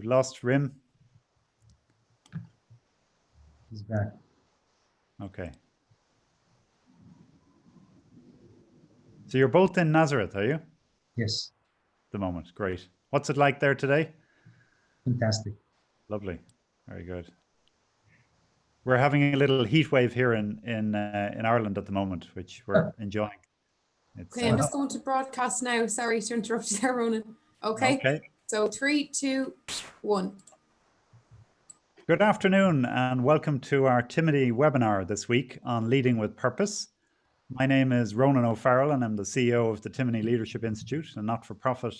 lost Rim? He's back. Okay. So you're both in Nazareth, are you? Yes. At the moment, great. What's it like there today? Fantastic. Lovely, very good. We're having a little heat wave here in Ireland at the moment, which we're enjoying. Okay, I'm just going to broadcast now. Sorry to interrupt you there, Ronan. Okay. So 3, 2, 1. Good afternoon and welcome to our Timidity webinar this week on Leading with Purpose. My name is Ronan O'Farrell and I'm the CEO of the Timidity Leadership Institute, a not-for-profit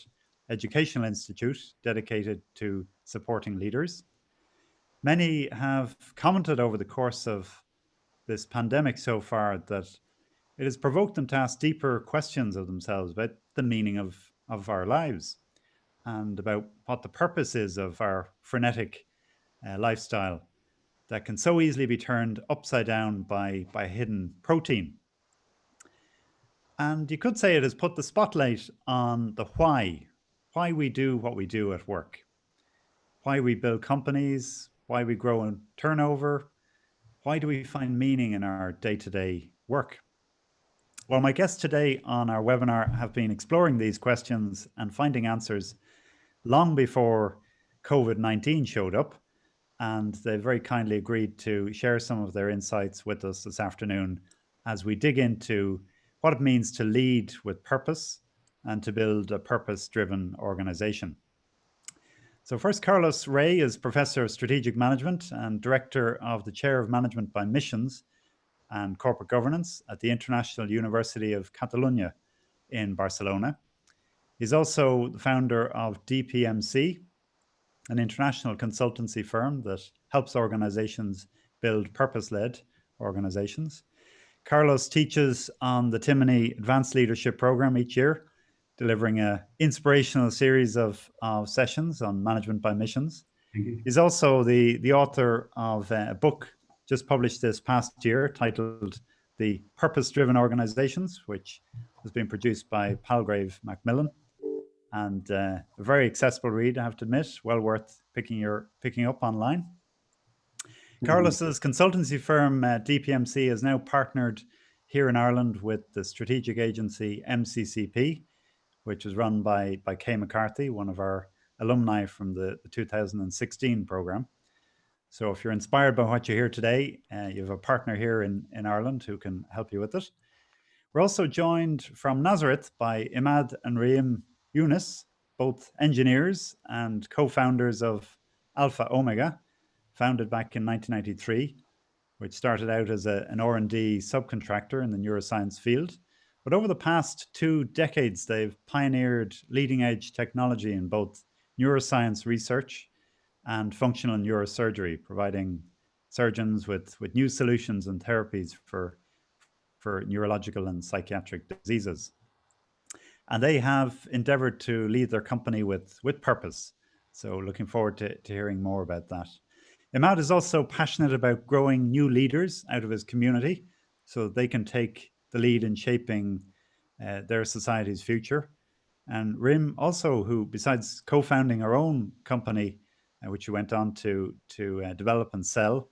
educational institute dedicated to supporting leaders. Many have commented over the course of this pandemic so far that it has provoked them to ask deeper questions of themselves about the meaning of our lives and about what the purpose is of our frenetic lifestyle that can so easily be turned upside down by hidden protein. And you could say it has put the spotlight on the why we do what we do at work, why we build companies, why we grow in turnover, why do we find meaning in our day-to-day work? Well, my guests today on our webinar have been exploring these questions and finding answers long before COVID-19 showed up, and they very kindly agreed to share some of their insights with us this afternoon as we dig into what it means to lead with purpose and to build a purpose-driven organization. So first, Carlos Rey is Professor of Strategic Management and Director of the Chair of Management by Missions and Corporate Governance at the International University of Catalunya in Barcelona. He's also the founder of DPMC, an international consultancy firm that helps organizations build purpose-led organizations. Carlos teaches on the Timidity Advanced Leadership Program each year, delivering an inspirational series of sessions on management by missions. He's also the author of a book just published this past year titled The Purpose-Driven Organizations, which has been produced by Palgrave Macmillan. And a very accessible read, I have to admit, well worth picking up online. Carlos's consultancy firm, DPMC, is now partnered here in Ireland with the strategic agency MCCP, which is run by Kay McCarthy, one of our alumni from the 2016 program. So if you're inspired by what you hear today, you have a partner here in Ireland who can help you with it. We're also joined from Nazareth by Imad and Reem Yunus, both engineers and co-founders of Alpha Omega, founded back in 1993, which started out as an R&D subcontractor in the neuroscience field. But over the past 2 decades, they've pioneered leading-edge technology in both neuroscience research and functional neurosurgery, providing surgeons with new solutions and therapies for neurological and psychiatric diseases. And they have endeavored to lead their company with purpose. So looking forward to hearing more about that. Imad is also passionate about growing new leaders out of his community so that they can take the lead in shaping their society's future. And Rim also, who besides co-founding her own company, which she went on to develop and sell,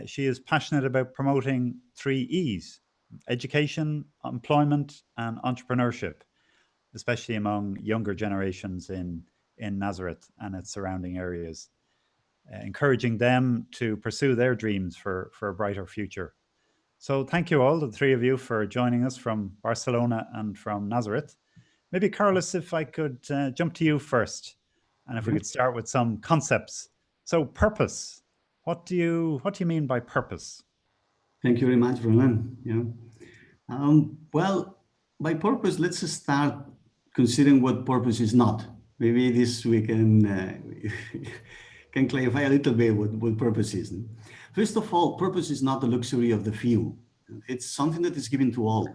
she is passionate about promoting 3 E's: education, employment, and entrepreneurship, especially among younger generations in Nazareth and its surrounding areas, encouraging them to pursue their dreams for a brighter future. So thank you all, the 3 of you, for joining us from Barcelona and from Nazareth. Maybe Carlos, if I could jump to you first, and if we could start with some concepts. So purpose, what do you mean by purpose? Thank you very much, Ronan. Well, by purpose, let's start considering what purpose is not. Maybe this we can clarify a little bit what purpose is. First of all, purpose is not the luxury of the few. It's something that is given to all.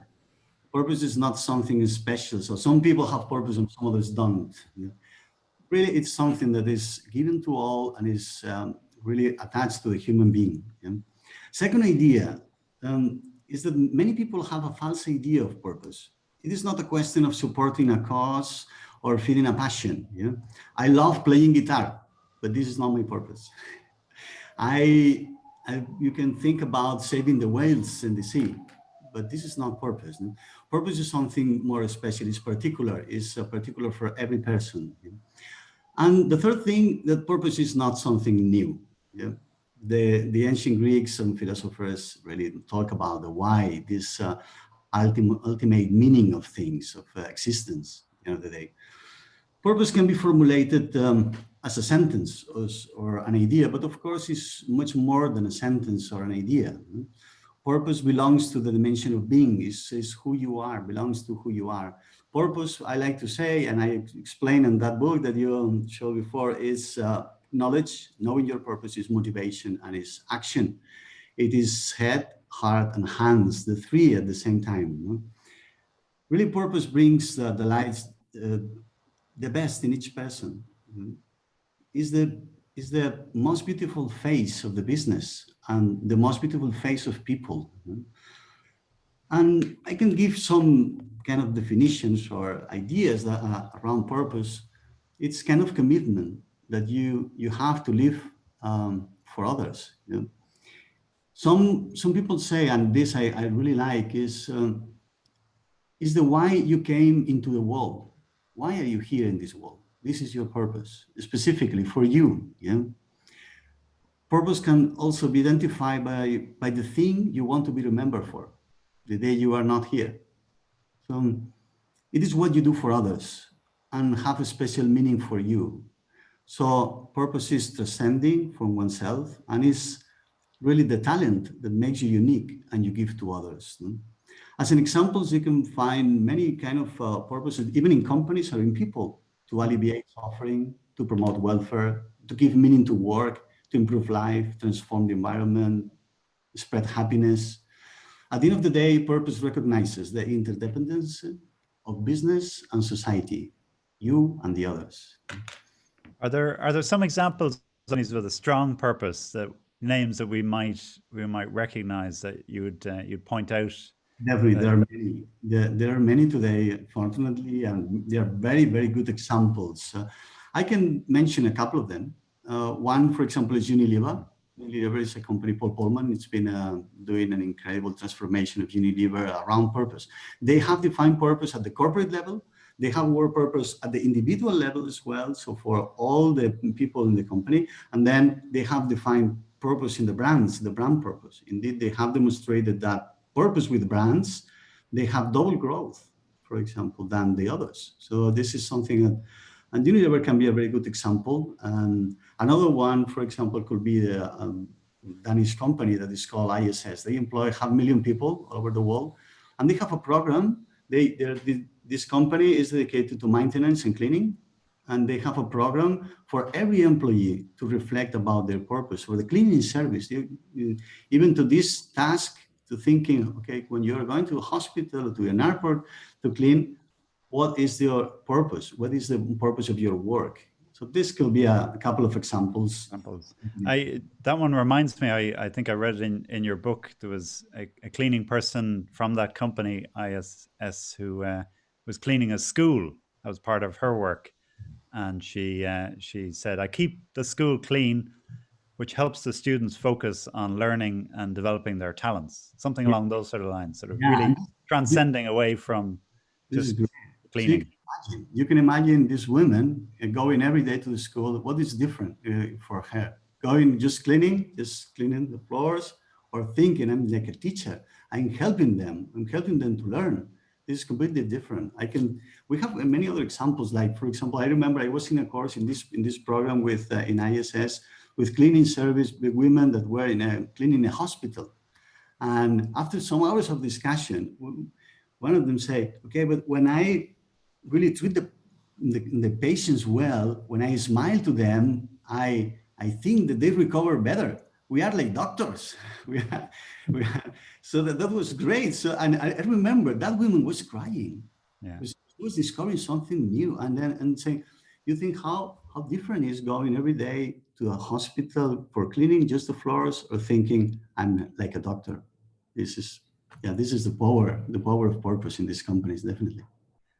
Purpose is not something special. So some people have purpose and some others don't. Really, it's something that is given to all and is really attached to the human being. Second idea is that many people have a false idea of purpose. It is not a question of supporting a cause or feeling a passion. I love playing guitar. but this is not my purpose. You can think about saving the whales in the sea, but this is not purpose. No? Purpose is something more special, it's particular, particular for every person. Yeah? And the third thing, that purpose is not something new. Yeah? The ancient Greeks and philosophers really talk about the why, this ultimate meaning of things, of existence, at the end of the day. Purpose can be formulated as a sentence or an idea, but of course it's much more than a sentence or an idea. Purpose belongs to the dimension of being, is who you are, belongs to who you are. Purpose, I like to say, and I explain in that book that you showed before, is knowledge. Knowing your purpose is motivation and is action. It is head, heart, and hands, the three at the same time. Really, purpose brings the light, the best in each person. Is the most beautiful face of the business and the most beautiful face of people. And I can give some kind of definitions or ideas that around purpose. It's kind of commitment that you have to live for others. Some people say, and this I really like, is the why you came into the world. Why are you here in this world? This is your purpose, specifically for you. Yeah. Purpose can also be identified by the thing you want to be remembered for, the day you are not here. So it is what you do for others and have a special meaning for you. So purpose is transcending from oneself and is really the talent that makes you unique and you give to others. As an example, you can find many kind of purposes, even in companies or in people, to alleviate suffering, to promote welfare, to give meaning to work, to improve life, transform the environment, spread happiness. At the end of the day, purpose recognizes the interdependence of business and society, you and the others. Are there some examples with a strong purpose, that names that we might recognize that you'd point out? Definitely, there are many. There are many today, fortunately, and they are very, very good examples. I can mention a couple of them. One, for example, is Unilever. Unilever is a company, Paul Polman. It's been doing an incredible transformation of Unilever around purpose. They have defined purpose at the corporate level. They have work purpose at the individual level as well, so for all the people in the company. And then they have defined purpose in the brands, the brand purpose. Indeed, they have demonstrated that purpose with brands, they have double growth, for example, than the others. So this is something that, and Unilever can be a very good example. And another one, for example, could be the Danish company that is called ISS. They employ 500,000 people all over the world, and they have a program. This company is dedicated to maintenance and cleaning, and they have a program for every employee to reflect about their purpose for the cleaning service. Even to this task, to thinking, okay, when you're going to a hospital, to an airport to clean, what is your purpose? What is the purpose of your work? So this could be a couple of examples. That one reminds me, I think I read it in your book. There was a cleaning person from that company, ISS, who was cleaning a school. That was part of her work. And she said, I keep the school clean, which helps the students focus on learning and developing their talents. Something along those sort of lines, sort of really transcending away from just cleaning. So you can imagine this woman going every day to the school. What is different for her? Going just cleaning the floors, or thinking, I'm like a teacher. I'm helping them to learn. This is completely different. We have many other examples. Like, for example, I remember I was in a course in this program with in ISS with cleaning service with women that were cleaning a hospital. And after some hours of discussion, one of them said, okay, but when I really treat the patients well, when I smile to them, I think that they recover better. We are like doctors. So that was great. So, and I remember that woman was crying. Yeah. She was discovering something new, and saying, you think how different is going every day to a hospital for cleaning just the floors, or thinking I'm like a doctor. This is the power of purpose in these companies, definitely.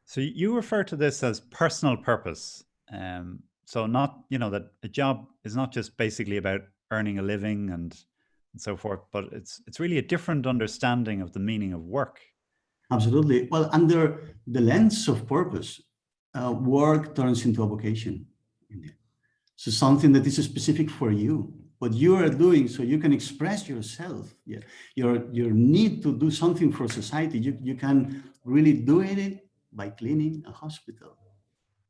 So you refer to this as personal purpose. So not, that a job is not just basically about earning a living and so forth, but it's really a different understanding of the meaning of work. Absolutely. Well, under the lens of purpose, work turns into a vocation. So something that is specific for you, what you are doing, so you can express yourself. Yeah, your need to do something for society. You can really do it by cleaning a hospital,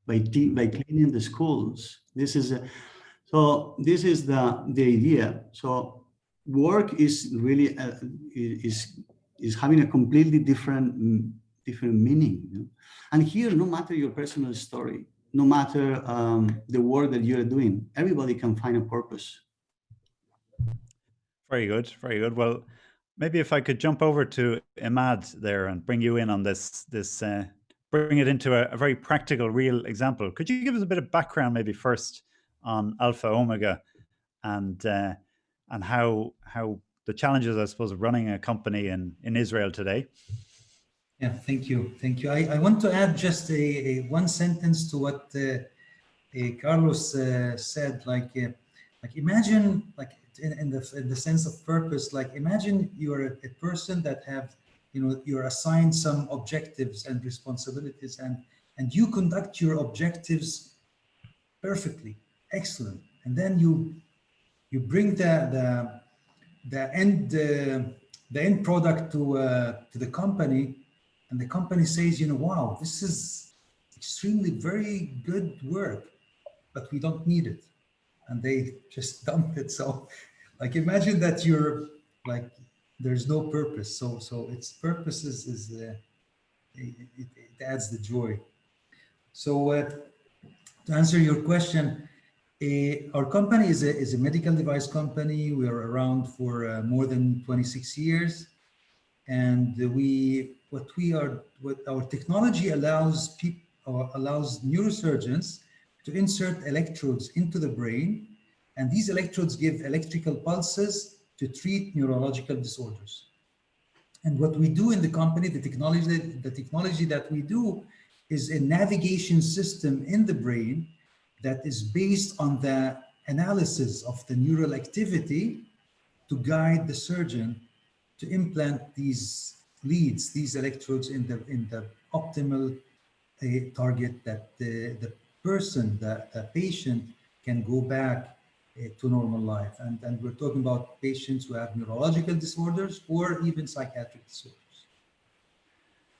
by cleaning the schools. This is the idea. So work is really is having a completely different meaning. And here, no matter your personal story, no matter the work that you're doing, everybody can find a purpose. Very good, very good. Well, maybe if I could jump over to Imad there and bring you in on this, bring it into a very practical, real example. Could you give us a bit of background, maybe first, on Alpha Omega and how the challenges, I suppose, of running a company in Israel today? Yeah, thank you. I want to add just a one sentence to what Carlos said. Like imagine, like in the sense of purpose. Like imagine you're a person that have, you're assigned some objectives and responsibilities, and you conduct your objectives perfectly, excellent, and then you bring the end product to the company. And the company says, wow, this is extremely very good work, but we don't need it. And they just dump it. So like, imagine that you're like, there's no purpose. So its purpose is it adds the joy. So to answer your question, our company is a medical device company. We are around for more than 26 years. And what our technology allows neurosurgeons to insert electrodes into the brain, and these electrodes give electrical pulses to treat neurological disorders. And what we do in the company, the technology that we do, is a navigation system in the brain that is based on the analysis of the neural activity to guide the surgeon to implant these leads, these electrodes in the optimal target that the person, the patient, can go back to normal life. And we're talking about patients who have neurological disorders or even psychiatric disorders.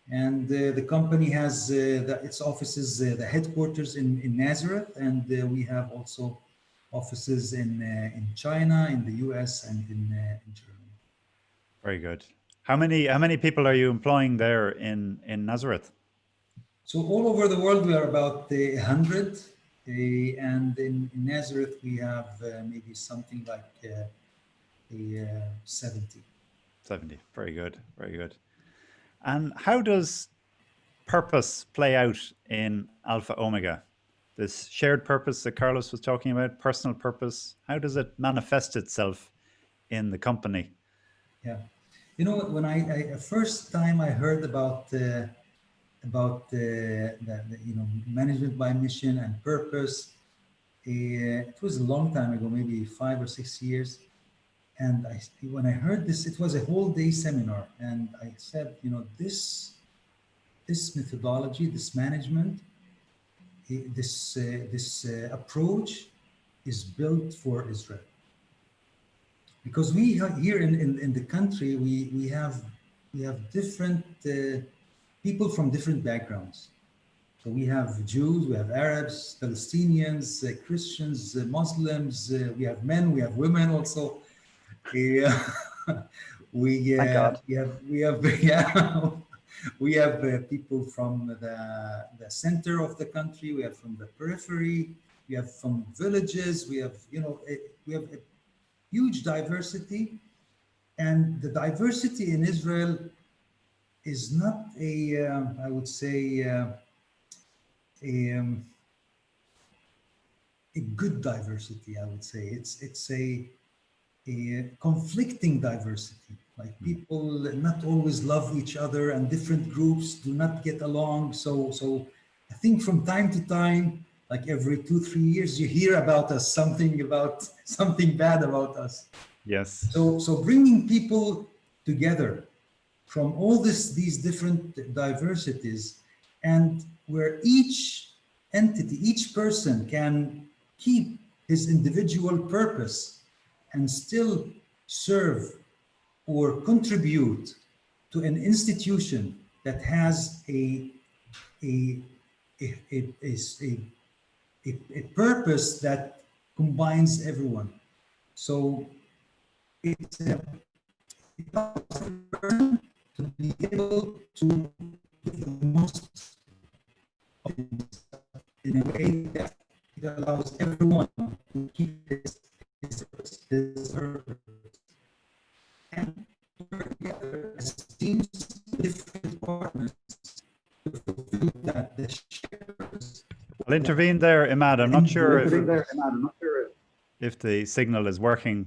And the company has its offices, the headquarters in Nazareth, and we have also offices in China, in the US, and in Germany. Very good. How many people are you employing there in Nazareth? So all over the world, we are about 100. And in Nazareth, we have maybe something like 70. 70. Very good. Very good. And how does purpose play out in Alpha Omega? This shared purpose that Carlos was talking about, personal purpose, how does it manifest itself in the company? Yeah, when I first time I heard about management by mission and purpose, it was a long time ago, maybe 5 or 6 years. And when I heard this, it was a whole day seminar, and I said, this methodology, this management, this approach is built for Israel. Because we here in the country, we have different people from different backgrounds. So we have Jews, we have Arabs, Palestinians, Christians, Muslims. We have men, we have women also. We have people from the center of the country. We have from the periphery. We have from villages. We have a huge diversity, and the diversity in Israel is not I would say a good diversity. I would say it's a conflicting diversity. Like people not always love each other, and different groups do not get along. So I think from time to time like every 2-3 years, you hear about us, something bad about us. Yes. So bringing people together from all these different diversities, and where each entity, each person can keep his individual purpose and still serve or contribute to an institution that has a purpose that combines everyone. So it's a person to be able to give the most in a way that it allows everyone to keep his purpose and work together as teams, different partners to fulfill that the shares. I'll intervene there, Imad. I'm not sure if the signal is working.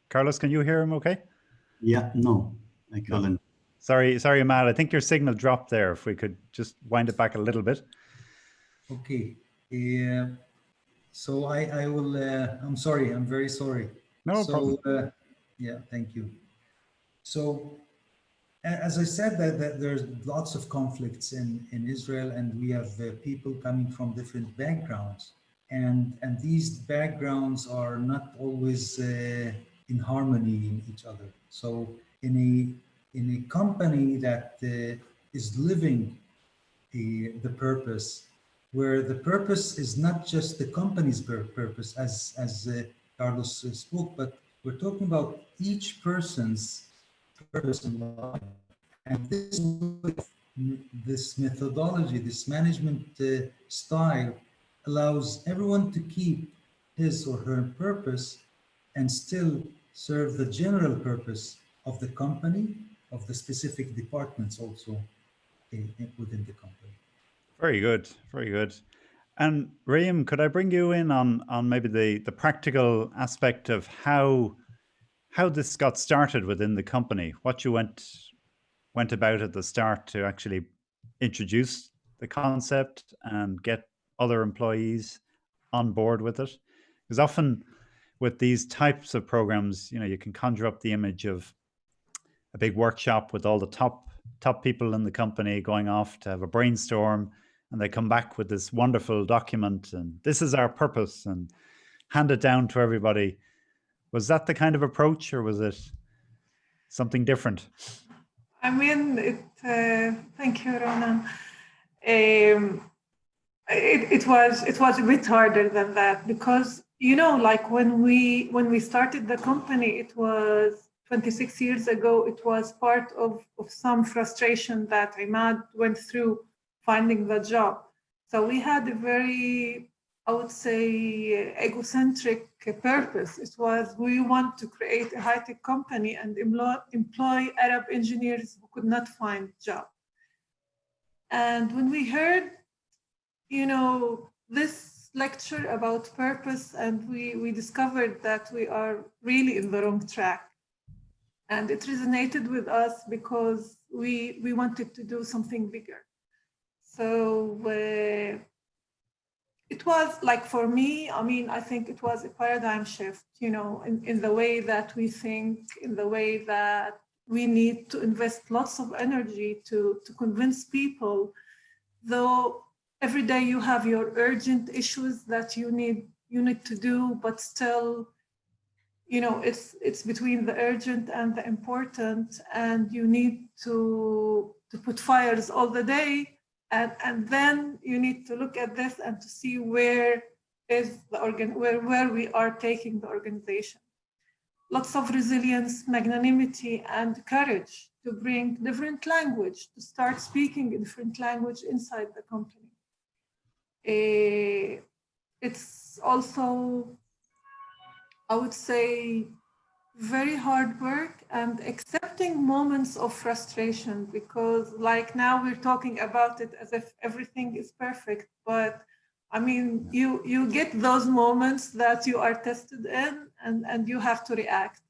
Carlos, can you hear him okay? Yeah, no, I couldn't. No. Sorry, Imad. I think your signal dropped there. If we could just wind it back a little bit. Okay. So I will, I'm sorry. I'm very sorry. No problem. Yeah, thank you. So as I said, that there's lots of conflicts in Israel, and we have people coming from different backgrounds, and these backgrounds are not always in harmony in each other. So in a company that is living the purpose, where the purpose is not just the company's purpose, as Carlos spoke, but we're talking about each person's purpose in life. And this methodology, this management style allows everyone to keep his or her purpose and still serve the general purpose of the company, of the specific departments also within the company. Very good, very good. And Raheem, could I bring you in on maybe the practical aspect of how this got started within the company, what you went about at the start to actually introduce the concept and get other employees on board with it? Because often with these types of programs, you can conjure up the image of a big workshop with all the top people in the company going off to have a brainstorm, and they come back with this wonderful document and this is our purpose and hand it down to everybody. Was that the kind of approach, or was it something different? I mean, thank you, Ronan. It was a bit harder than that, because like when we started the company, it was 26 years ago. It was part of some frustration that Imad went through finding the job. So we had a very, I would say, egocentric purpose. It was, we want to create a high-tech company and employ Arab engineers who could not find a job. And when we heard, this lecture about purpose, and we discovered that we are really in the wrong track. And it resonated with us because we wanted to do something bigger. So it was like, for me, I think it was a paradigm shift, in the way that we think, in the way that we need to invest lots of energy to convince people, though every day you have your urgent issues that you need to do, but still, it's between the urgent and the important, and you need to put fires all the day. And then you need to look at this and to see where we are taking the organization. Lots of resilience, magnanimity, and courage to bring different language, to start speaking a different language inside the company. It's also, I would say, very hard work and accepting moments of frustration, because like now we're talking about it as if everything is perfect, but you get those moments that you are tested in, and you have to react.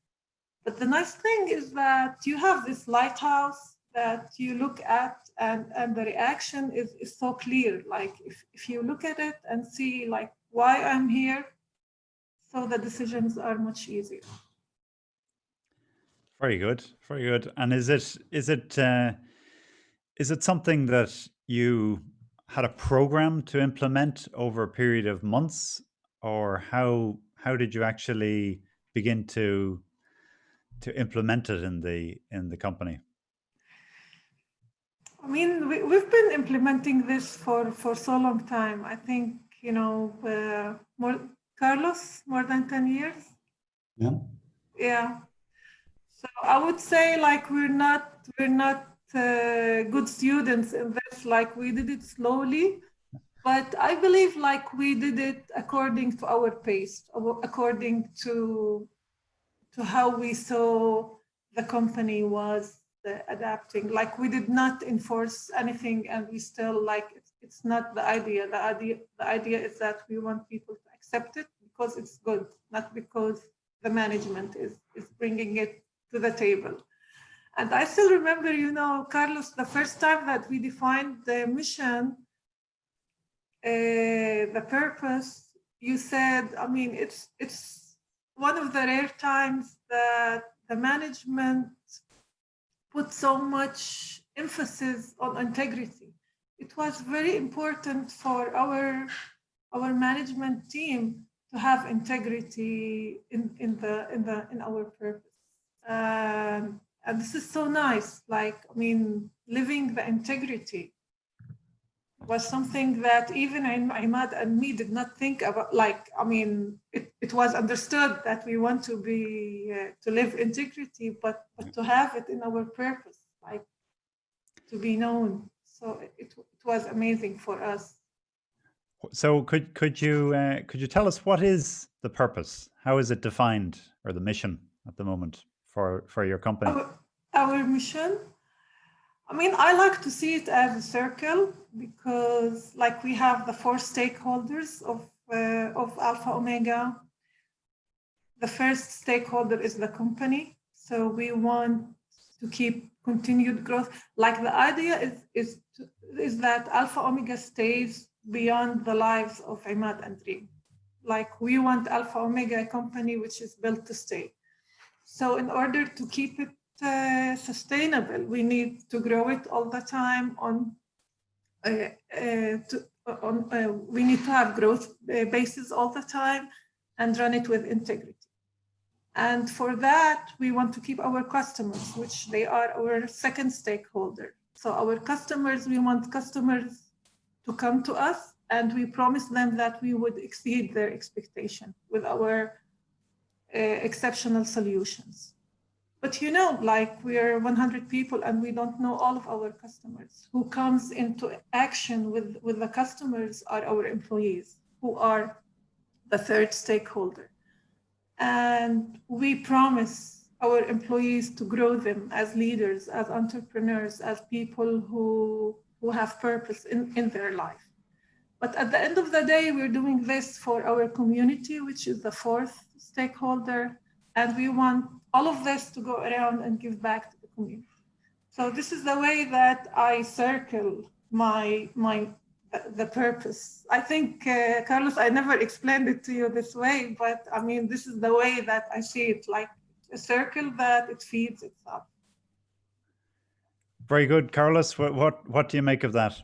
But the nice thing is that you have this lighthouse that you look at and the reaction is so clear. Like if you look at it and see like why I'm here, so the decisions are much easier. Very good, very good. And is it something that you had a program to implement over a period of months, or how did you actually begin to implement it in the company? I mean, we've been implementing this for so long time. I think, you know, Carlos, more than 10 years. Yeah. Yeah. So I would say like we're not good students in this. Like we did it slowly, but I believe like we did it according to our pace, according to how we saw the company was adapting. Like we did not enforce anything, and we still like it's not the idea. The idea is that we want people to accept it because it's good, not because the management is bringing it to the table. And I still remember, you know, Carlos, the first time that we defined the mission, the purpose, you said, I mean, it's one of the rare times that the management put so much emphasis on integrity. It was very important for our management team to have integrity in our purpose. And this is so nice. Like, I mean, living the integrity was something that even Imad and me did not think about. Like, I mean, it was understood that we want to be to live integrity, but to have it in our purpose, like to be known. So it was amazing for us. So could you tell us what is the purpose? How is it defined, or the mission at the moment for your company? Our mission, I mean, I like to see it as a circle because like we have the 4 stakeholders of Alpha Omega. The first stakeholder is the company. So we want to keep continued growth. Like the idea is that Alpha Omega stays beyond the lives of Imad and Reem. Like we want Alpha Omega, a company which is built to stay. So in order to keep it sustainable, we need to grow it all the time. We need to have growth bases all the time and run it with integrity. And for that, we want to keep our customers, which they are our second stakeholder. So our customers, we want customers to come to us, and we promise them that we would exceed their expectation with our exceptional solutions. But you know, like we are 100 people and we don't know all of our customers. Who comes into action with the customers are our employees, who are the third stakeholder. And we promise our employees to grow them as leaders, as entrepreneurs, as people who have purpose in their life. But at the end of the day, we're doing this for our community, which is the fourth stakeholder. And we want all of this to go around and give back to the community. So this is the way that I circle the purpose. I think, Carlos, I never explained it to you this way, but I mean, this is the way that I see it, like a circle that it feeds itself. Very good, Carlos. What do you make of that?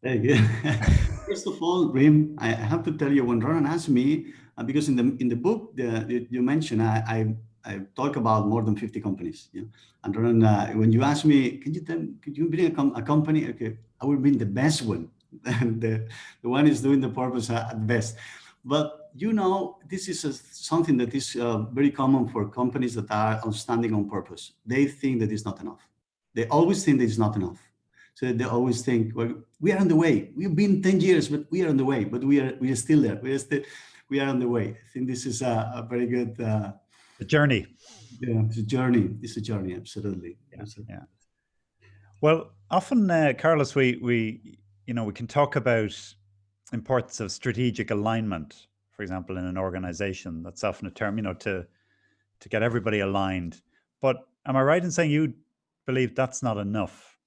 Very good. First of all, Reem, I have to tell you, when Ronan asked me, because in the book you mentioned, I talk about more than 50 companies. Yeah? And Ronan, when you asked me, could you bring a company? Okay, I will bring the best one. And the one is doing the purpose at best. But you know, this is something that is very common for companies that are outstanding on purpose. They think that it's not enough. They always think that it's not enough. So they always think, well, we are on the way. We've been 10 years, but we are on the way. But we are still there. We are on the way. I think this is a very good the journey. Yeah, it's a journey. It's a journey, absolutely. Yeah. Well, often, Carlos, we can talk about importance of strategic alignment, for example, in an organization. That's often a term, to get everybody aligned. But am I right in saying you believe that's not enough.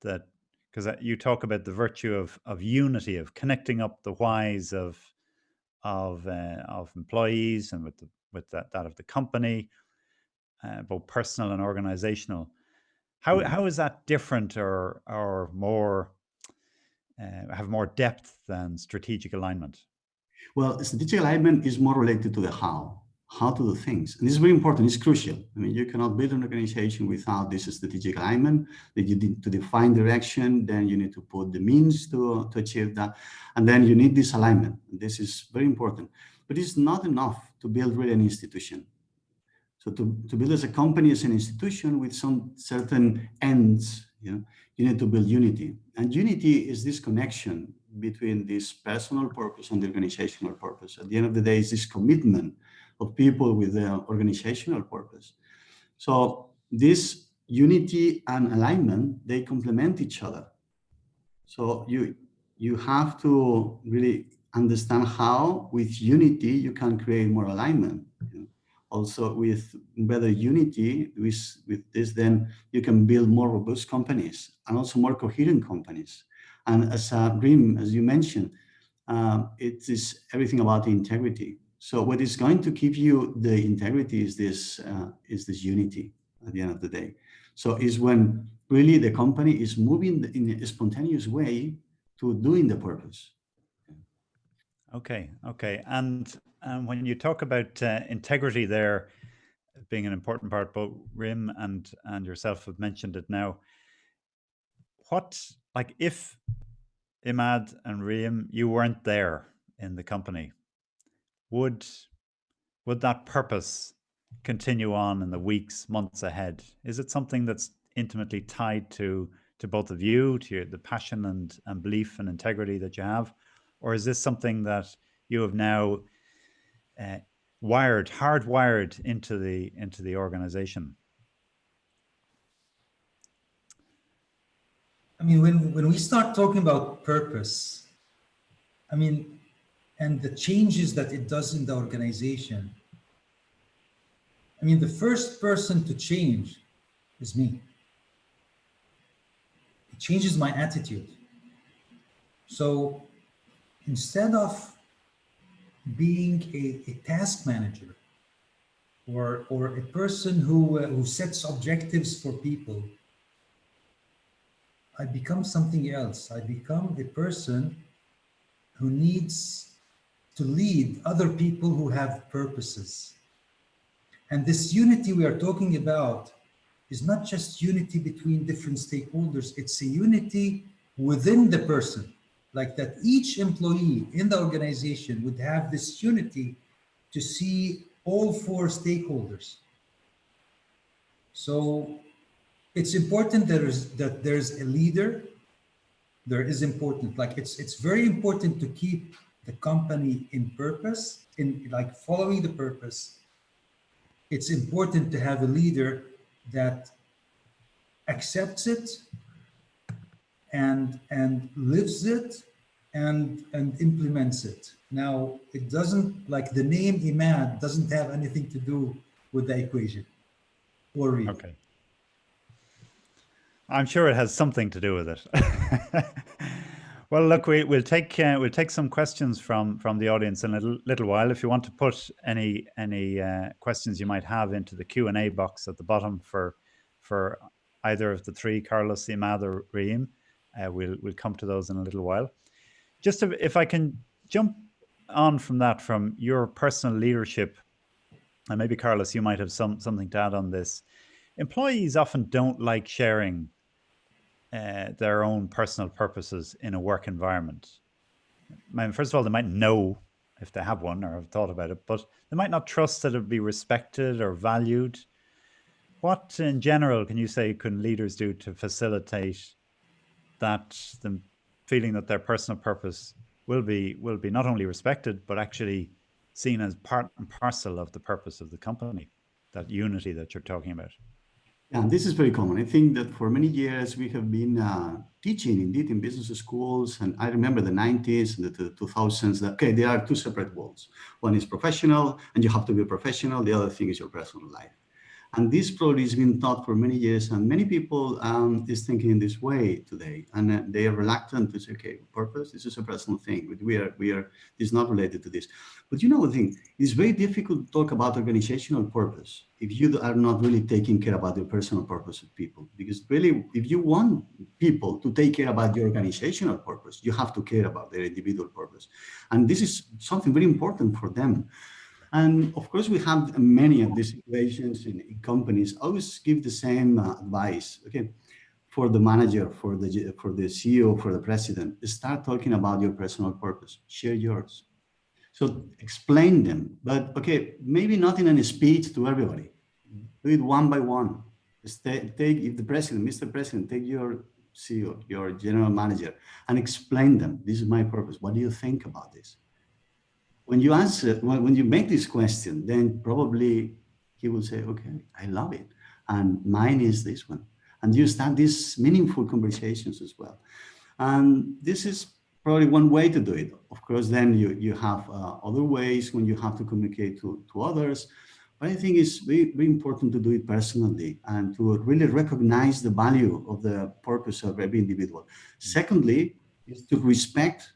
That because you talk about the virtue of unity, of connecting up the whys of employees and with that of the company, both personal and organizational. How is that different or more have more depth than strategic alignment? Well, strategic alignment is more related to the how to do things. And this is very important, it's crucial. I mean, you cannot build an organization without this strategic alignment, that you need to define direction, then you need to put the means to achieve that, and then you need this alignment. This is very important, but it's not enough to build really an institution. So to build as a company, as an institution with some certain ends, you need to build unity. And unity is this connection between this personal purpose and the organizational purpose. At the end of the day, it's this commitment of people with the organizational purpose. So this unity and alignment, they complement each other. So you have to really understand how with unity you can create more alignment. Also with better unity, with this, then you can build more robust companies and also more coherent companies. And as Reem, as you mentioned, it is everything about the integrity. So what is going to give you the integrity is this unity at the end of the day. So is when really the company is moving in a spontaneous way to doing the purpose. Okay. And when you talk about integrity there being an important part, both Reem and yourself have mentioned it now. What, like if Imad and Reem, you weren't there in the company, would that purpose continue on in the weeks, months ahead? Is it something that's intimately tied to both of you, to the passion and belief and integrity that you have? Or is this something that you have now hardwired into the organization? I mean, when we start talking about purpose, I mean, and the changes that it does in the organization, I mean, the first person to change is me. It changes my attitude. So instead of being a task manager or a person who sets objectives for people, I become something else. I become a person who needs to lead other people who have purposes. And this unity we are talking about is not just unity between different stakeholders, it's a unity within the person. Like that each employee in the organization would have this unity to see all four stakeholders. So it's important that there's a leader. There is important, like it's very important to keep the company in purpose, in like following the purpose. It's important to have a leader that accepts it and lives it and implements it. Now, it doesn't, like the name Imad doesn't have anything to do with the equation or real. Okay. I'm sure it has something to do with it. Well, look, we'll take some questions from the audience in a little while. If you want to put any questions you might have into the Q&A box at the bottom for either of the three, Carlos, Imad, or Reem, we'll come to those in a little while. Just if I can jump on from that, from your personal leadership, and maybe Carlos, you might have something to add on this. Employees often don't like sharing their own personal purposes in a work environment. I mean, first of all, they might know if they have one or have thought about it, but they might not trust that it would be respected or valued. What in general can you say can leaders do to facilitate that, the feeling that their personal purpose will be not only respected, but actually seen as part and parcel of the purpose of the company, that unity that you're talking about? Yeah, this is very common. I think that for many years we have been teaching indeed in business schools, and I remember the 90s and the 2000s, that, okay, there are two separate worlds. One is professional, and you have to be a professional. The other thing is your personal life. And this probably has been taught for many years, and many people is thinking in this way today, and they are reluctant to say, okay, purpose, this is a personal thing. It's not related to this. But you know the thing, it's very difficult to talk about organizational purpose if you are not really taking care about your personal purpose of people. Because really, if you want people to take care about your organizational purpose, you have to care about their individual purpose. And this is something very important for them. And of course, we have many of these situations in companies. I always give the same advice. Okay, for the manager, for the CEO, for the president, start talking about your personal purpose. Share yours. So explain them, but okay, maybe not in a speech to everybody. Do it one by one. If the president, Mr. President, take your CEO, your general manager, and explain them. This is my purpose. What do you think about this? When you answer, when you make this question, then probably he will say, okay, I love it. And mine is this one. And you start these meaningful conversations as well. And this is probably one way to do it. Of course, then you have other ways when you have to communicate to others. But I think it's very, very important to do it personally and to really recognize the value of the purpose of every individual. Secondly, is to respect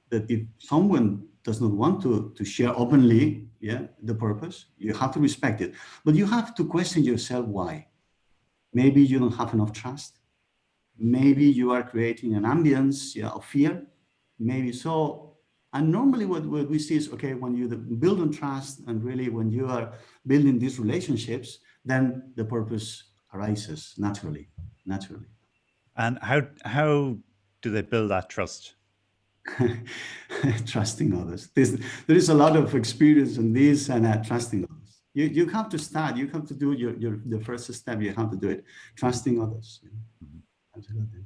that if someone does not want to share openly, the purpose, you have to respect it. But you have to question yourself why. Maybe you don't have enough trust. Maybe you are creating an ambience of fear. Maybe so. And normally what we see is, okay, when you build on trust and really when you are building these relationships, then the purpose arises naturally. And how do they build that trust? Trusting others. There is a lot of experience in this and trusting others. You have to start. You have to do the first step. You have to do it. Trusting others. Absolutely.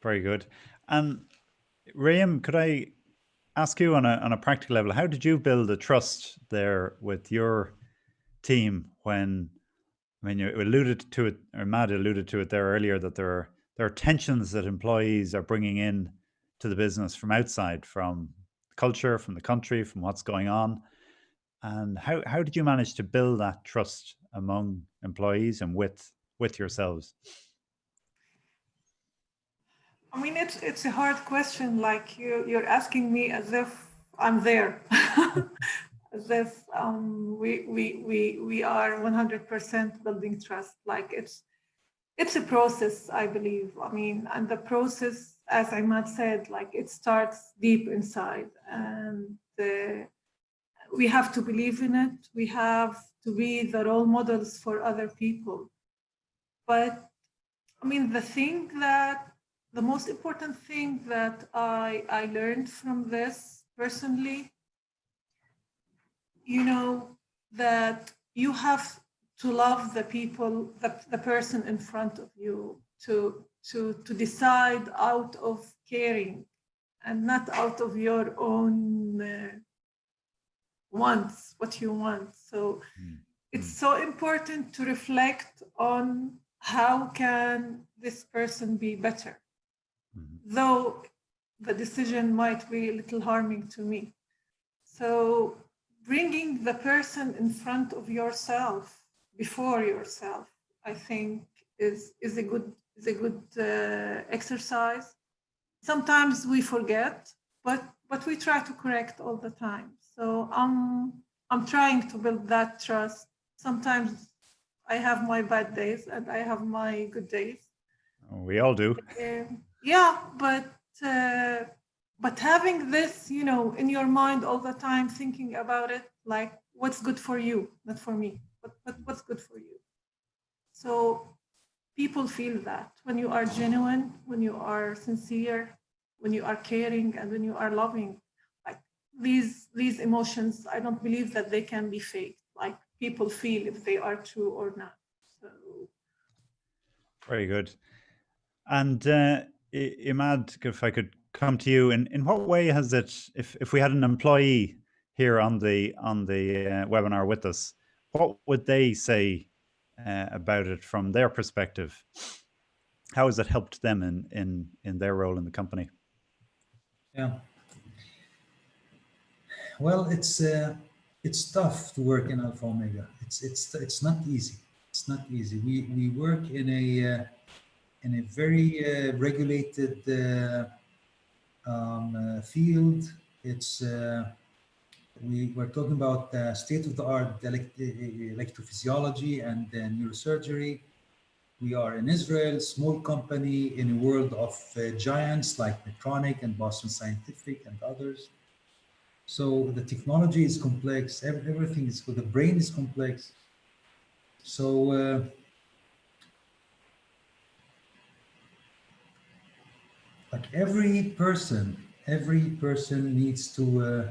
Very good. And Rayam, could I ask you on a practical level, how did you build the trust there with your team when, I mean, you alluded to it, or Matt alluded to it there earlier, that there are tensions that employees are bringing in to the business from outside, from culture, from the country, from what's going on. And how did you manage to build that trust among employees and with yourselves? I mean, it's a hard question. Like you're asking me as if I'm there, as if we are 100% building trust. Like it's a process, I believe. I mean, and the process, as Imad said, like it starts deep inside, and we have to believe in it. We have to be the role models for other people. But I mean, the most important thing that I learned from this personally, that you have to love the people, the person in front of you, to decide out of caring and not out of your own wants, what you want. So it's so important to reflect on how can this person be better, though the decision might be a little harming to me. So bringing the person in front of yourself, before yourself, I think is a good exercise. Sometimes we forget, but we try to correct all the time. So I'm trying to build that trust. Sometimes I have my bad days and I have my good days. We all do. Yeah, but having this, in your mind all the time, thinking about it, like what's good for you, not for me, but what's good for you. So people feel that when you are genuine, when you are sincere, when you are caring, and when you are loving, like these emotions, I don't believe that they can be faked. Like people feel if they are true or not. So very good. And Imad, if I could come to you, in what way has it, if we had an employee here on the webinar with us, what would they say about it from their perspective? How has it helped them in their role in the company? Yeah. Well, it's it's tough to work in Alpha Omega. It's not easy. It's not easy. We work in a very regulated field. It's we're talking about state-of-the-art electrophysiology and neurosurgery. We are in Israel, small company in a world of giants like Medtronic and Boston Scientific and others. So the technology is complex. Everything is, the brain is complex. So like every person needs to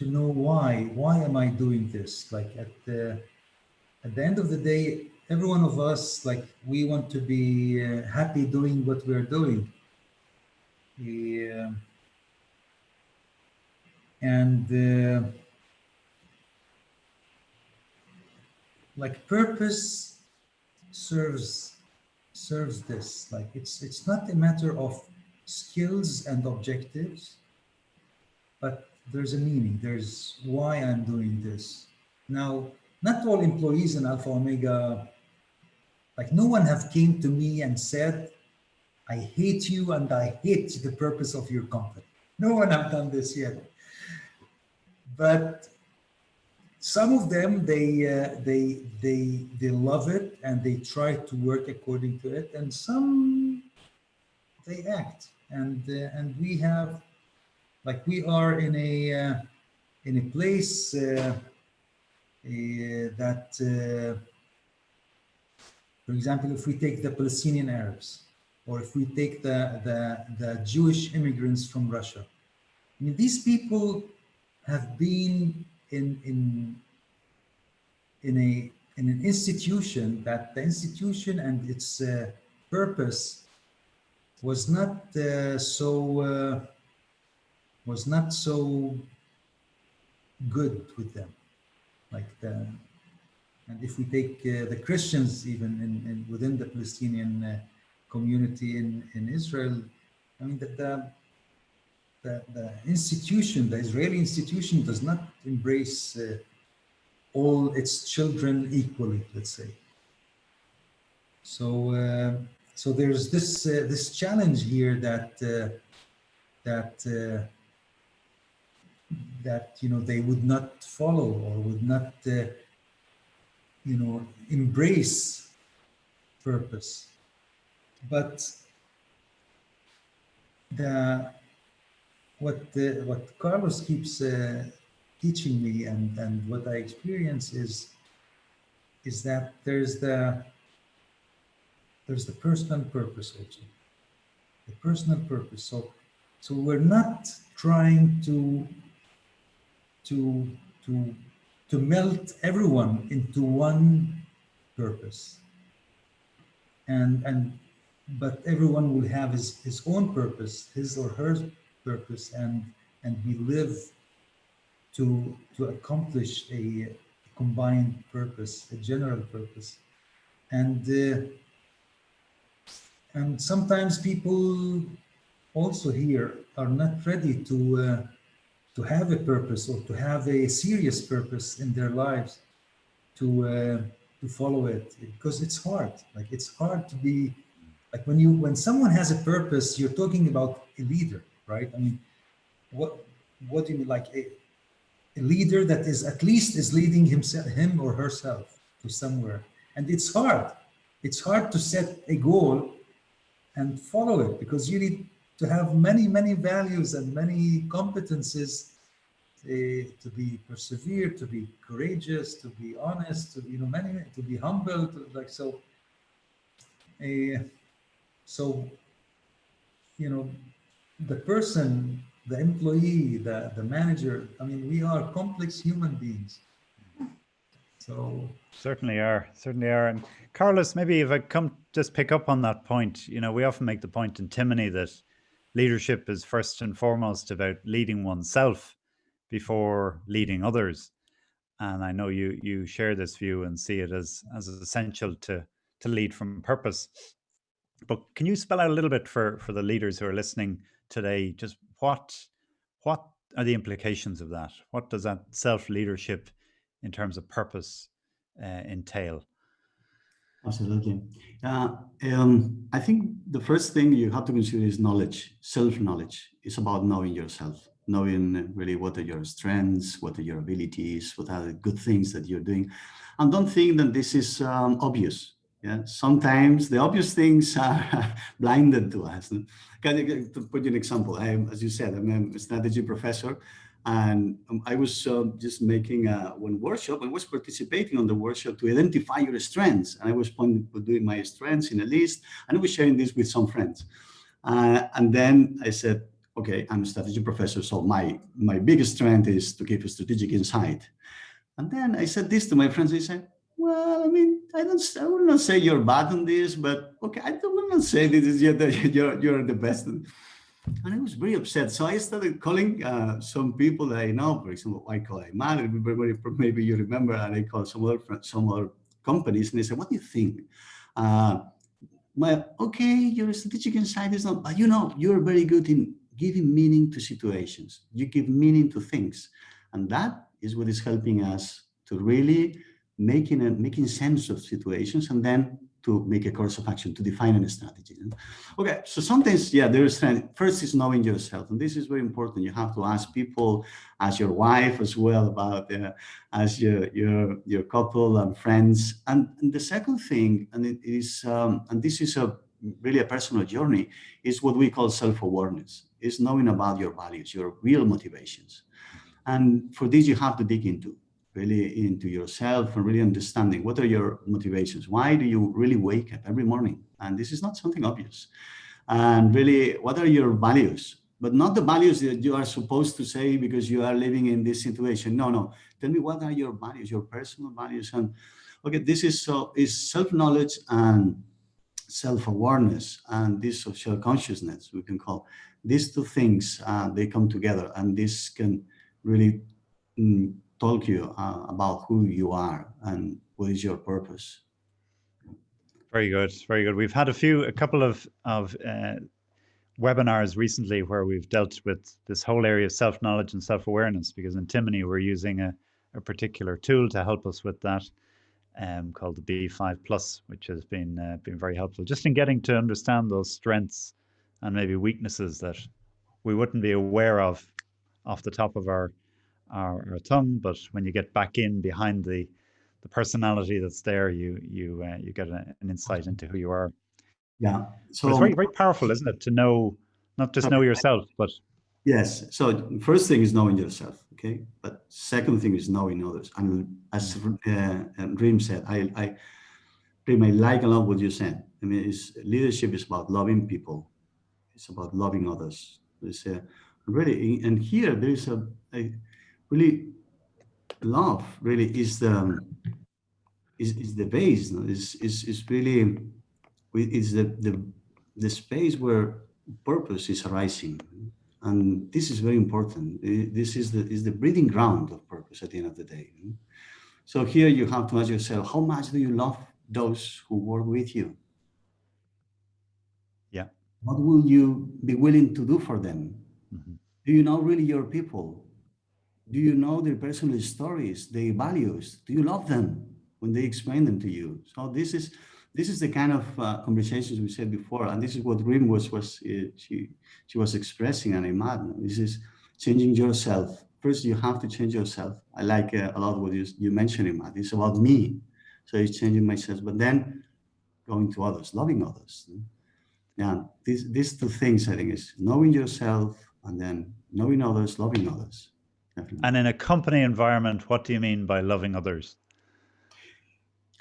know why am I doing this? Like at the end of the day, every one of us, like we want to be happy doing what we're doing. And like purpose serves this. Like it's not a matter of skills and objectives, but there's a meaning. There's why I'm doing this. Now, not all employees in Alpha Omega, like no one have came to me and said, I hate you and I hate the purpose of your company. No one have done this yet. But some of them, they love it and they try to work according to it, and some they act. And we have, like we are in a place that, for example, if we take the Palestinian Arabs, or if we take the Jewish immigrants from Russia, I mean, these people have been in an institution that the institution and its purpose was not so good with them. Like and if we take the Christians, even within the Palestinian community in Israel, I mean the institution, the Israeli institution, does not embrace all its children equally, let's say. So so there's this challenge here that you know, they would not follow or would not you know, embrace purpose. But what Carlos keeps teaching me and what I experience is that there's the personal purpose also. The personal purpose. So we're not trying to melt everyone into one purpose. But everyone will have his own purpose, his or her purpose, and we live to accomplish a combined purpose, a general purpose. And sometimes people also here are not ready to have a purpose or to have a serious purpose in their lives, to follow it, because it's hard. Like it's hard to be like when someone has a purpose, you're talking about a leader, right? I mean, what do you mean? Like a leader that is at least is leading him or herself to somewhere, and it's hard. It's hard to set a goal and follow it, because you need to have many values and many competences to be persevere, to be courageous, to be honest, to, you know, to be humble, to like so. So, you know, the person, the employee, the manager, I mean, we are complex human beings. So certainly are. And Carlos, maybe if I come just pick up on that point, you know, we often make the point in Timony that leadership is first and foremost about leading oneself before leading others. And I know you share this view and see it as essential to lead from purpose. But can you spell out a little bit for the leaders who are listening today, just what are the implications of that? What does that self-leadership in terms of purpose entail? Absolutely. I think the first thing you have to consider is knowledge, self-knowledge. It's about knowing yourself, knowing really what are your strengths, what are your abilities, what are the good things that you're doing. And don't think that this is obvious. Yeah, sometimes the obvious things are blinded to us. To put you an example, as you said, I'm a strategy professor. And I was just making one workshop. I was participating on the workshop to identify your strengths. And I was doing my strengths in a list, and I was sharing this with some friends. And then I said, okay, I'm a strategy professor, so my biggest strength is to give a strategic insight. And then I said this to my friends. They said, well, I mean, I will not say you're bad on this, but okay, I will not say this is you're the best. And I was very upset. So I started calling some people that I know. For example, I call Ayman, maybe you remember, and I called some other companies, and they said, what do you think? Okay, your strategic insight is not, but you're very good in giving meaning to situations. You give meaning to things. And that is what is helping us to really making sense of situations, and then to make a course of action, to define a strategy. Okay, so sometimes, yeah, first is knowing yourself, and this is very important. You have to ask people, ask your wife as well about, ask your couple and friends. And the second thing, and it is, and this is really a personal journey, is what we call self-awareness. Is knowing about your values, your real motivations. And for this, you have to dig really into yourself and really understanding what are your motivations. Why do you really wake up every morning? And this is not something obvious. And really, what are your values? But not the values that you are supposed to say because you are living in this situation. No. Tell me, what are your values, your personal values? And okay, this is self-knowledge and self-awareness and this social consciousness, we can call. These two things, they come together, and this can really talk you about who you are and what is your purpose. Very good, very good. We've had a couple of webinars recently where we've dealt with this whole area of self-knowledge and self-awareness, because in Timony we're using a particular tool to help us with that, called the B5 Plus, which has been very helpful just in getting to understand those strengths and maybe weaknesses that we wouldn't be aware of off the top of our tongue, but when you get back in behind the personality that's there, you get an insight into who you are. Yeah, so it's very, very powerful, isn't it, to know, not just know yourself, but yes. So first thing is knowing yourself, okay, but second thing is knowing others. And as Reem said, I like a lot what you said. I mean, leadership is about loving people. It's about loving others. It's really, and here there is a really, love really is the base. Is really, is the space where purpose is arising, and this is very important. This is the breeding ground of purpose at the end of the day. So here you have to ask yourself, how much do you love those who work with you? Yeah. What will you be willing to do for them? Mm-hmm. Do you know really your people? Do you know their personal stories, their values? Do you love them when they explain them to you? So this is the kind of conversations we said before, and this is what Reem was she was expressing, and Ayman. This is changing yourself. First, you have to change yourself. I like a lot what you mentioned, Ayman. It's about me, so it's changing myself, but then going to others, loving others. Yeah, these two things, I think, is knowing yourself and then knowing others, loving others. Definitely. And in a company environment, what do you mean by loving others?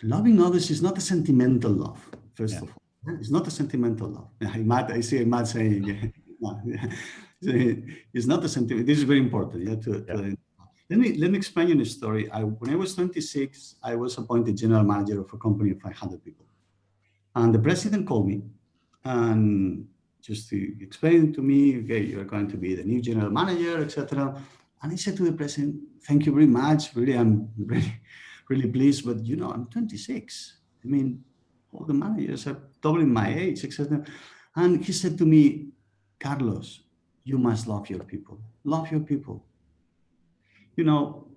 Loving others is not a sentimental love, first of all. It's not a sentimental love. I see Ayman saying, it's not a sentimental. This is very important. Let me explain you a story. When I was 26, I was appointed general manager of a company of 500 people. And the president called me and just to explain to me, okay, you're going to be the new general manager, etc. And I said to the president, thank you very much. Really, I'm really pleased, but I'm 26. I mean, all the managers are doubling my age, etc. And he said to me, Carlos, you must love your people. love your people. You know,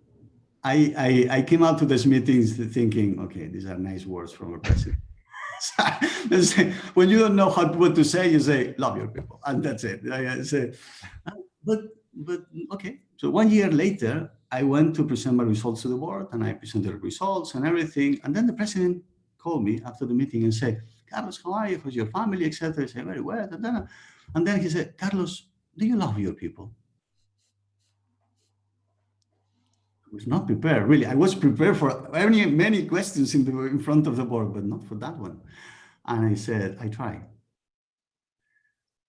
I came out to these meetings thinking, okay, these are nice words from a president. When you don't know what to say, you say, love your people, and that's it. I say, but okay. So 1 year later, I went to present my results to the board, and I presented the results and everything. And then the president called me after the meeting and said, Carlos, how are you? How's your family, etc. I said, very well. And then he said, Carlos, do you love your people? I was not prepared, really. I was prepared for many questions in front of the board, but not for that one. And I said, I try.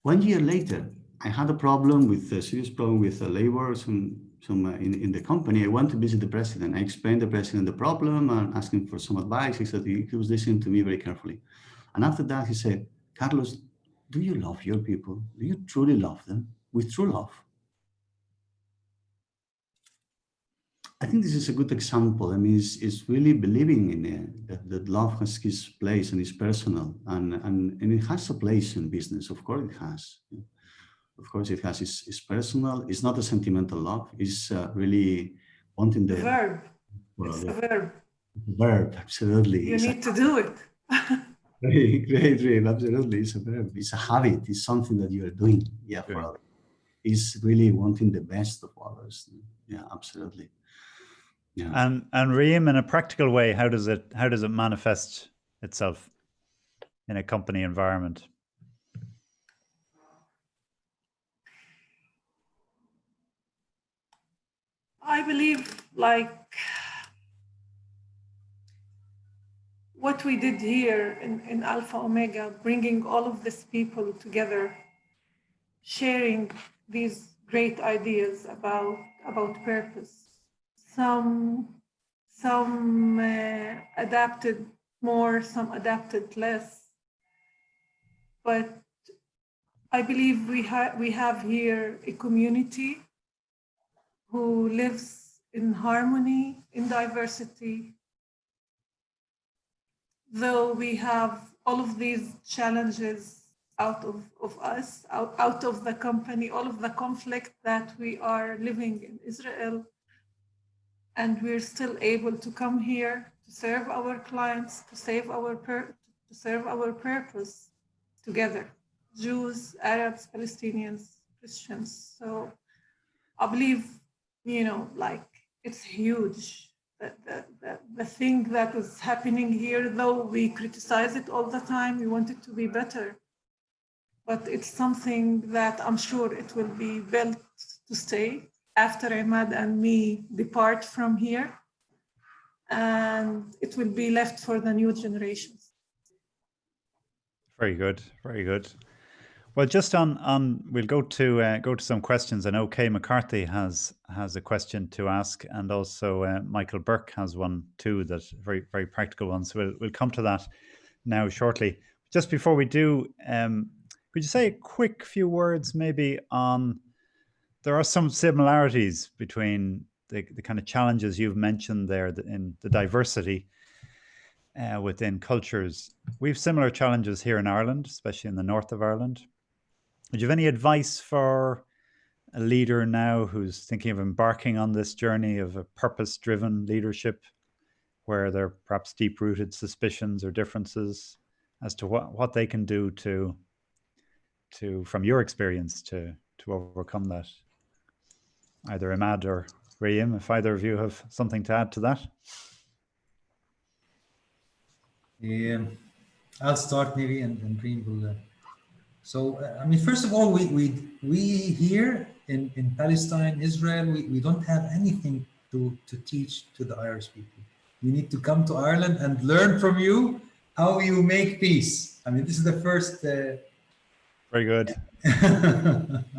1 year later, I had a problem with a serious problem with labor in the company. I went to visit the president. I explained to the president the problem and asking for some advice. He said he was listening to me very carefully. And after that, he said, Carlos, do you love your people? Do you truly love them with true love? I think this is a good example. I mean, it's really believing in it, that love has its place and is personal, and it has a place in business. Of course, it has. Of course, it has. It's personal. It's not a sentimental love. It's really wanting the verb. Well, it's a verb. Verb, absolutely. You need to do it. Great, absolutely. It's a verb. It's a habit. It's something that you are doing. Yeah, for others. It's really wanting the best of others. Yeah, absolutely. Yeah. And Reem, in a practical way, how does it manifest itself in a company environment? I believe, like, what we did here in Alpha Omega, bringing all of these people together, sharing these great ideas about purpose. Some adapted more, some adapted less. But I believe we have here a community who lives in harmony, in diversity. Though we have all of these challenges out of us, out of the company, all of the conflict that we are living in Israel, and we're still able to come here to serve our clients, to serve our purpose together, Jews, Arabs, Palestinians, Christians. So I believe, like, it's huge. The thing that is happening here, though we criticize it all the time, we want it to be better. But it's something that I'm sure it will be built to stay after Imad and me depart from here, and it will be left for the new generations. Very good, very good. Well, just on we'll go to some questions. I know Kay McCarthy has a question to ask, and also Michael Burke has one too. That's very, very practical one. So we'll come to that now shortly. Just before we do, could you say a quick few words maybe on? There are some similarities between the kind of challenges you've mentioned there in the diversity within cultures. We have similar challenges here in Ireland, especially in the north of Ireland. Would you have any advice for a leader now who's thinking of embarking on this journey of a purpose-driven leadership, where there are perhaps deep-rooted suspicions or differences as to what they can do to from your experience to overcome that? Either Imad or Reem, if either of you have something to add to that. I'll start maybe, and Reem will. So, I mean, first of all, we here in Palestine, Israel, we don't have anything to teach to the Irish people. We need to come to Ireland and learn from you how you make peace. I mean, this is the first. Very good.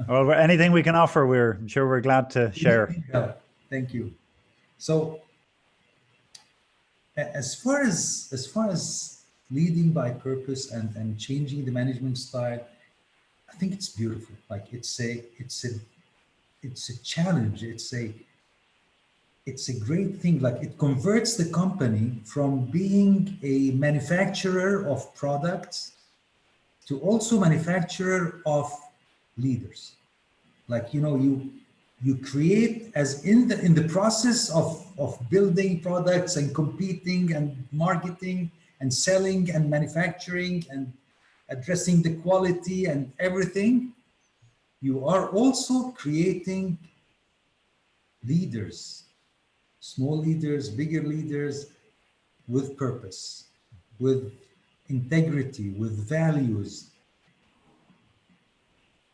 Well, anything we can offer, I'm sure we're glad to share. Thank you. So, as far as leading by purpose and changing the management style, I think it's beautiful. Like, it's a challenge. It's a great thing. Like, it converts the company from being a manufacturer of products to also manufacturer of leaders. Like, you create, as in the process of building products and competing and marketing and selling and manufacturing and addressing the quality and everything, you are also creating leaders, small leaders, bigger leaders, with purpose, with integrity, with values.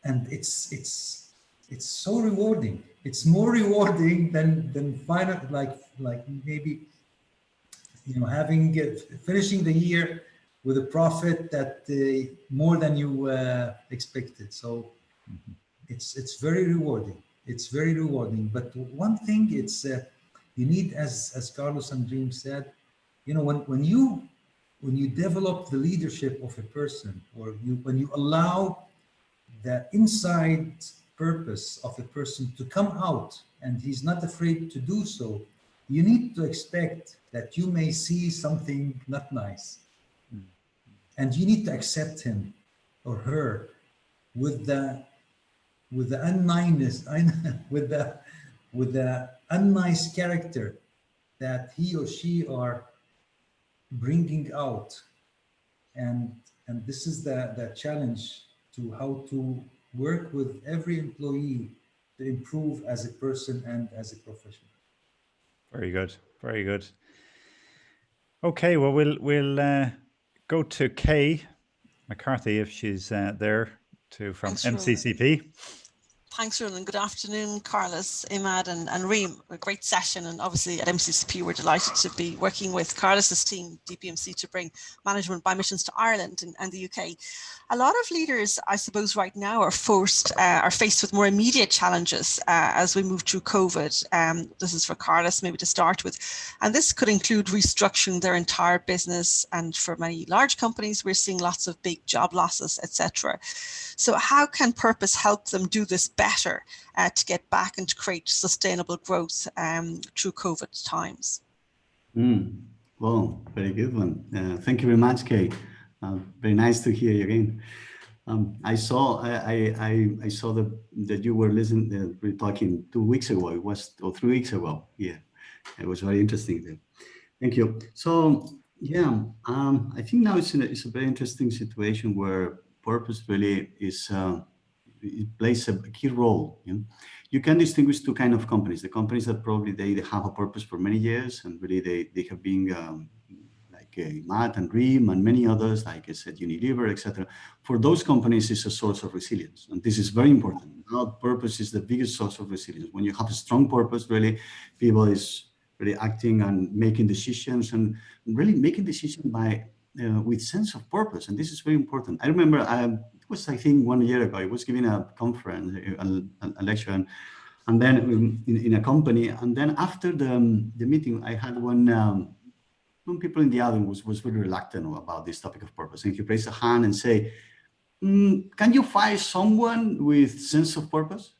And it's so rewarding. It's more rewarding than final, like maybe, you know, having finishing the year with a profit that more than you expected. So it's very rewarding. It's very rewarding. But one thing, it's you need, as Carlos and Dream said, you know, when you develop the leadership of a person, or when you allow the inside purpose of a person to come out, and he's not afraid to do so, you need to expect that you may see something not nice. And you need to accept him or her with the unniceness, with the unnice character that he or she are bringing out. And this is the challenge, to how to work with every employee to improve as a person and as a professional. Very good. Very good. Okay, well, we'll go to Kay McCarthy, if she's there, from MCCP. Thanks, Roland. Good afternoon, Carlos, Imad, and Reem. A great session, and obviously at MCCP we're delighted to be working with Carlos's team, DPMC, to bring management by missions to Ireland and the UK. A lot of leaders, I suppose, right now are faced with more immediate challenges as we move through COVID. This is for Carlos, maybe to start with, and this could include restructuring their entire business. And for many large companies, we're seeing lots of big job losses, etc. So how can Purpose help them do this better to get back and to create sustainable growth through COVID times? Well, very good one. Thank you very much, Kay. Very nice to hear you again. I saw that you were listening. We were talking 2 weeks ago. It was, or 3 weeks ago. Yeah, it was very interesting. Thank you. So yeah, I think now it's a very interesting situation where Purpose really is. It plays a key role. You know? You can distinguish two kinds of companies. The companies that probably they have a purpose for many years, and really they have been like Matt and Reem and many others, like I said, Unilever, etc. For those companies, it's a source of resilience, and this is very important. Now, purpose is the biggest source of resilience. When you have a strong purpose, really, people is really acting and making decisions, and really making decisions by with sense of purpose, and this is very important. I remember it was, I think, 1 year ago, I was giving a conference, a lecture, and then in a company, and then after the meeting, I had one people in the audience was very reluctant about this topic of purpose, and he raised a hand and say, can you fire someone with sense of purpose?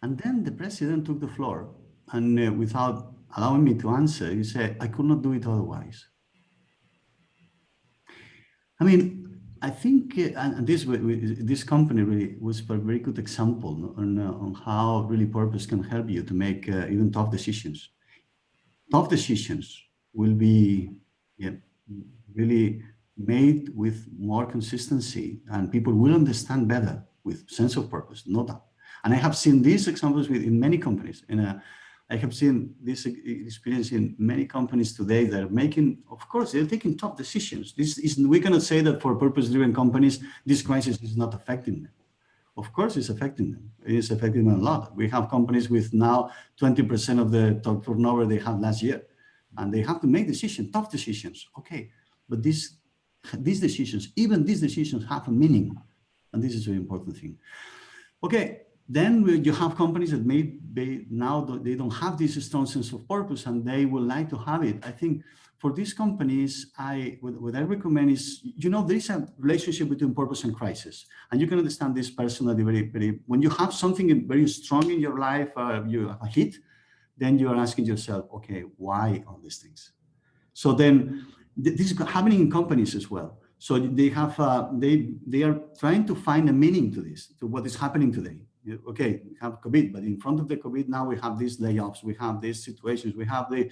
And then the president took the floor, and without allowing me to answer, he said, I could not do it otherwise. I mean, I think, and this company really was a very good example on how really purpose can help you to make even tough decisions. Tough decisions will be really made with more consistency, and people will understand better with sense of purpose, no doubt. And I have seen these examples in many companies. I have seen this experience in many companies today that are making, of course, they're taking tough decisions. We cannot say that for purpose-driven companies, this crisis is not affecting them. Of course, it's affecting them. It is affecting them a lot. We have companies with now 20% of the turnover they had last year, and they have to make decisions, tough decisions. Okay, but these decisions, even these decisions, have a meaning, and this is a very important thing. Okay. Then you have companies that they don't have this strong sense of purpose, and they would like to have it. I think for these companies, what I recommend is, there is a relationship between purpose and crisis, and you can understand this personally very. When you have something very strong in your life, you have a hit, then you are asking yourself, okay, why all these things? So then this is happening in companies as well. So they have they are trying to find a meaning to this, to what is happening today. Okay, we have COVID, but in front of the COVID now we have these layoffs, we have these situations, we have the,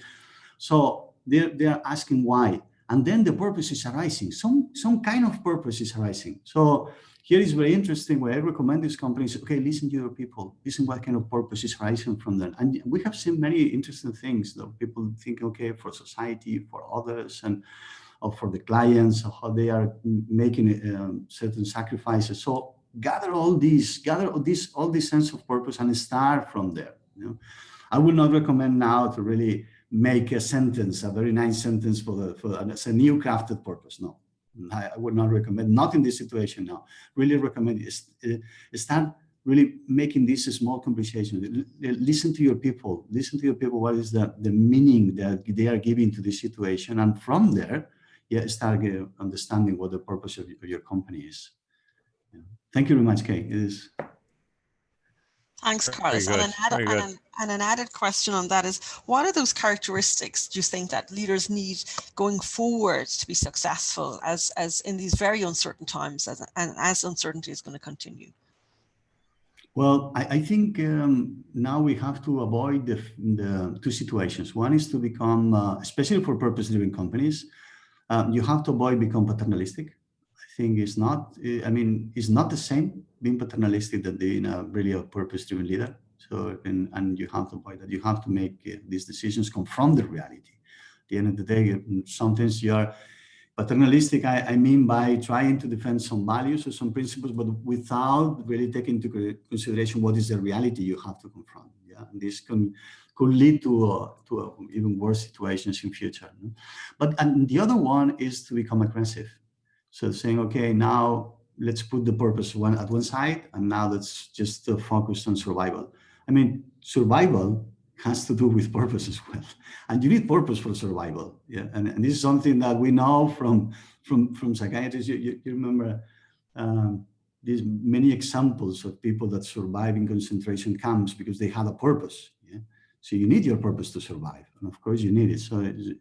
so they are asking why, and then the purpose is arising. Some kind of purpose is arising. So here is very interesting. Where I recommend these companies, okay, listen to your people, listen what kind of purpose is arising from them. And we have seen many interesting things that people think, okay, for society, for others, and or for the clients, or how they are making certain sacrifices. So gather all this sense of purpose and start from there. You know, I would not recommend now to really make a sentence, a very nice sentence as a new crafted purpose. No, I would not recommend, not in this situation now. Really recommend start really making this a small conversation. Listen to your people. Listen to your people. What is the meaning that they are giving to this situation? And from there, yeah, start understanding what the purpose of your company is. Yeah. Thank you very much, Kay. It is. Thanks, Carlos. And an added question on that is, what are those characteristics do you think that leaders need going forward to be successful as in these very uncertain times, as uncertainty is going to continue? Well, I think now we have to avoid the two situations. One is to become, especially for purpose-driven companies, you have to avoid become paternalistic. I think it's not, it's not the same being paternalistic than being really a purpose-driven leader. So, and you have to avoid that. You have to make these decisions come from the reality. At the end of the day, sometimes you are paternalistic, I mean by trying to defend some values or some principles, but without really taking into consideration what is the reality you have to confront. Yeah, and this could lead to even worse situations in future. And the other one is to become aggressive. So saying, okay, now let's put the purpose at one side, and now let's just focus on survival. I mean, survival has to do with purpose as well, and you need purpose for survival. Yeah, and this is something that we know from psychiatrists. You remember these many examples of people that survive in concentration camps because they had a purpose. Yeah, so you need your purpose to survive, and of course you need it.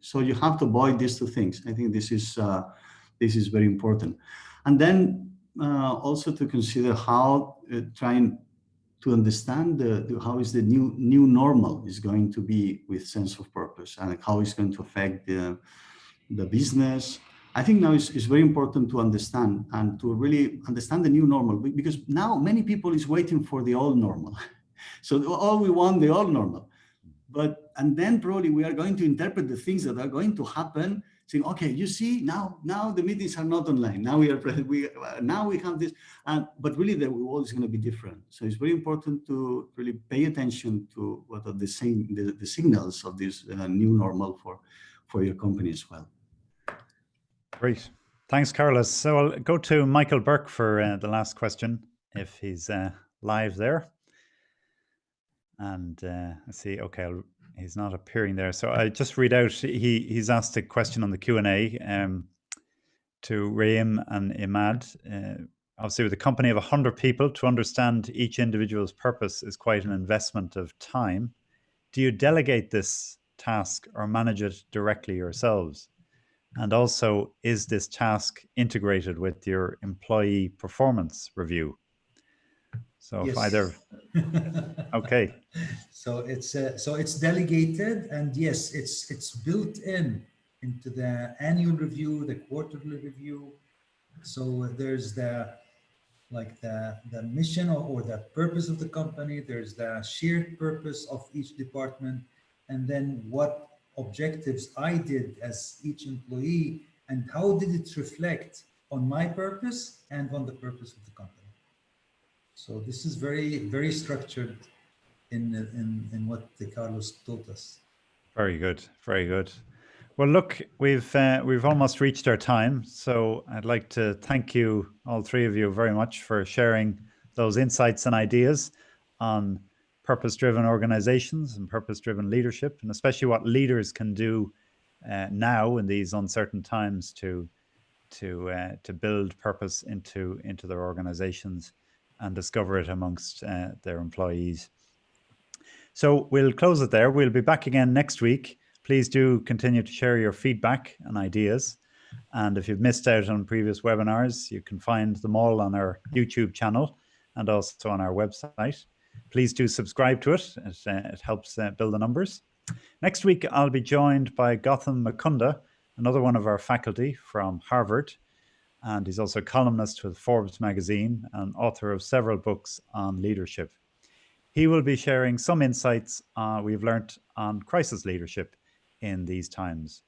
So you have to avoid these two things. I think this is very important, and then also to consider how trying to understand how is the new normal is going to be with sense of purpose, and how it's going to affect the business. I think now it's very important to understand and to really understand the new normal, because now many people is waiting for the old normal. So all we want the old normal, and then probably we are going to interpret the things that are going to happen, saying, okay, you see, now the meetings are not online. Now we have this, but really the world is going to be different. So it's very important to really pay attention to what are the signals of this new normal for your company as well. Great, thanks, Carlos. So I'll go to Michael Burke for the last question, if he's live there. And let's see. Okay, he's not appearing there. So I just read out, he's asked a question on the Q&A to Raim and Imad. Obviously, with a company of 100 people, to understand each individual's purpose is quite an investment of time. Do you delegate this task or manage it directly yourselves? And also, is this task integrated with your employee performance review? So yes. If either, okay. So it's delegated, and yes, it's built into the annual review, the quarterly review. So there's the mission or the purpose of the company. There's the shared purpose of each department, and then what objectives I did as each employee, and how did it reflect on my purpose and on the purpose of the company. So this is very, very structured in what Carlos told us. Very good, very good. Well, look, we've almost reached our time, so I'd like to thank you, all three of you, very much for sharing those insights and ideas on purpose-driven organizations and purpose-driven leadership, and especially what leaders can do now in these uncertain times to build purpose into their organizations and discover it amongst their employees. So we'll close it there. We'll be back again next week. Please do continue to share your feedback and ideas. And if you've missed out on previous webinars, you can find them all on our YouTube channel and also on our website. Please do subscribe to it. It helps build the numbers. Next week, I'll be joined by Gautam Mukunda, another one of our faculty from Harvard. And he's also a columnist with Forbes magazine and author of several books on leadership. He will be sharing some insights we've learned on crisis leadership in these times.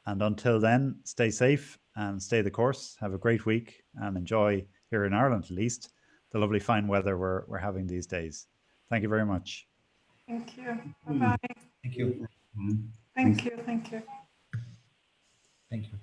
And until then, stay safe and stay the course. Have a great week and enjoy, here in Ireland at least, the lovely fine weather we're having these days. Thank you very much. Thank you. Bye-bye. Thank you. Thank you. Thank you. Thank you.